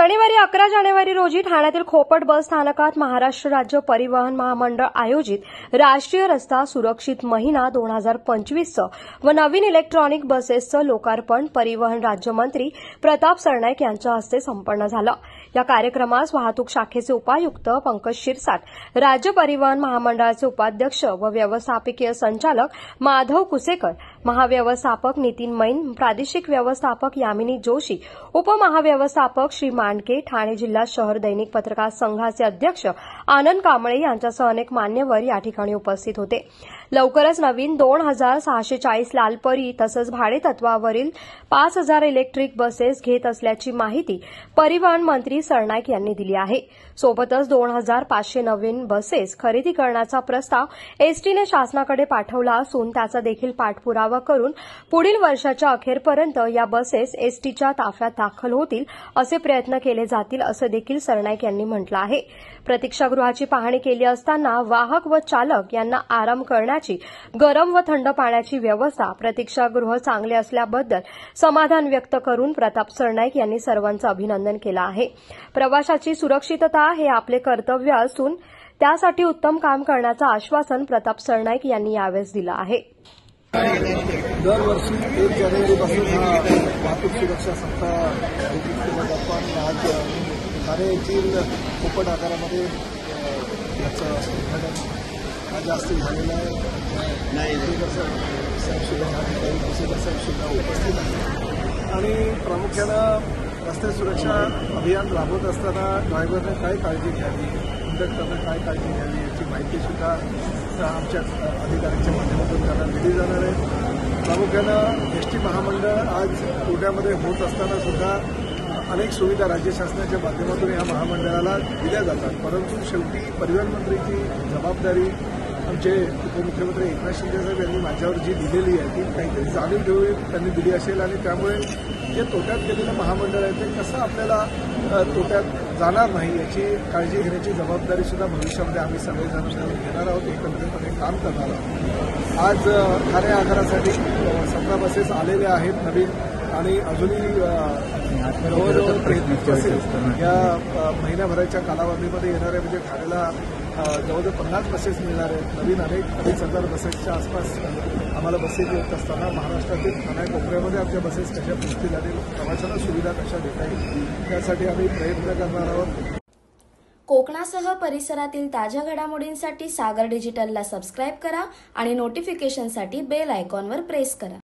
शनिवारी 11 जानेवारी रोजी ठाण्यातील खोपट बस स्थानकात महाराष्ट्र राज्य परिवहन महामंडळ आयोजित राष्ट्रीय रस्ता सुरक्षित महिना 2025चं व नवीन इलेक्ट्रॉनिक बसेसचं लोकार्पण परिवहन राज्यमंत्री प्रताप सरनाईक यांच्या हस्ते संपन्न झालं। या कार्यक्रमास वाहतूक शाखेचे उपायुक्त पंकज शिरसाट, राज्य परिवहन महामंडळाचे उपाध्यक्ष व व्यवस्थापकीय संचालक माधव कुसेकर, महाव्यवस्थापक नितीन मैन, प्रादेशिक व्यवस्थापक यामिनी जोशी, उपमहाव्यवस्थापक श्री मांडके, ठाणे जिल्हा शहर दैनिक पत्रकार संघाचे अध्यक्ष आनंद कांबळे यांच्यासह अनेक मान्यवर या ठिकाणी उपस्थित होते। लवकरच नवीन 2640 लालपरी तसंच भाडेतत्वावरील 5000 इलेक्ट्रिक बसेस घेत असल्याची माहिती परिवहन मंत्री सरनाईक यांनी दिली आहे। सोबतच 2500 नवीन बसेस खरेदी करण्याचा प्रस्ताव एसटीने शासनाकडे पाठवला असून त्याचा देखील पाठपुरावा करून पुढील वर्षाच्या अखेरपर्यंत या बसेस एसटीच्या ताफ्यात दाखल होतील असे प्रयत्न केले जातील असं देखील सरनाईक यांनी म्हटलं आहे। प्रतीक्षागृहाची पाहणी केली असताना वाहक व चालक यांना आराम करण्याची, गरम व थंड पाण्याची व्यवस्था, प्रतीक्षागृह चांगले असल्याबद्दल समाधान व्यक्त करून प्रताप सरनाईक यांनी सर्वांचं अभिनंदन केलं आहे। प्रवाशाची सुरक्षितता हे आपले कर्तव्य असून त्यासाठी उत्तम काम करण्याचं आश्वासन प्रताप सरनाईक यांनी यावेळेस दिलं आहे। दरवर्षी 1 जानेवारीपासून हा वाहतूक सुरक्षा सप्ताह आयोजित केला जातो आणि आज ठाणे येथील खोपट आकारामध्ये याचं उद्घाटन आज जास्त झालेलं आहे। सुद्धा उपस्थित आहे आणि प्रामुख्यानं रस्ते सुरक्षा अभियान राबवत असताना ड्रायव्हरने काय काळजी घ्यावी, कंडक्टरने काय काळजी घ्यावी याची माहिती सुद्धा आमच्या अधिकाऱ्यांच्या माध्यमातून त्यांना दिली जाणार आहे। प्रामुख्यानं एसटी महामंडळ आज तोट्यामध्ये होत असताना सुद्धा अनेक सुविधा राज्य शासनाच्या माध्यमातून या महामंडळाला दिल्या जातात, परंतु शेवटी परिवहन मंत्रीची जबाबदारी आमचे उपमुख्यमंत्री एकनाथ शिंदे साहेब यांनी माझ्यावर जी दिलेली आहे ती काहीतरी जाणीव ठेवून त्यांनी दिली असेल आणि त्यामुळे जे तोट्यात गेलेलं महामंडळ आहे ते कसं आपल्याला तोट्यात जाणार नाही याची काळजी घेण्याची जबाबदारी सुद्धा भविष्यामध्ये आम्ही सगळेजण घेणार आहोत, एकत्रितपणे काम करणार आहोत। आज ठाणे आगारासाठी 17 बसेस आलेल्या आहेत नवीन आणि अजूनही जवळजवळ 33 बसेस या महिन्याभराच्या कालावधीमध्ये येणार आहे। म्हणजे ठाण्याला जवळजवळ 50 बसेस मिळणार आहेत। नवीन अनेक 2,500 बसेसच्या आसपास आम्हाला बसेस येत असताना महाराष्ट्रातील कानाकोपऱ्यामध्ये आमच्या बसेस कशा पोहोचतील आणि प्रवाशांना सुविधा कशा देता येईल त्यासाठी आम्ही प्रयत्न करणार आहोत। कोकणासह परिसरातील ताज्या घडामोडींसाठी सागर डिजिटलला सबस्क्राईब करा आणि नोटिफिकेशनसाठी बेल आयकॉनवर प्रेस करा।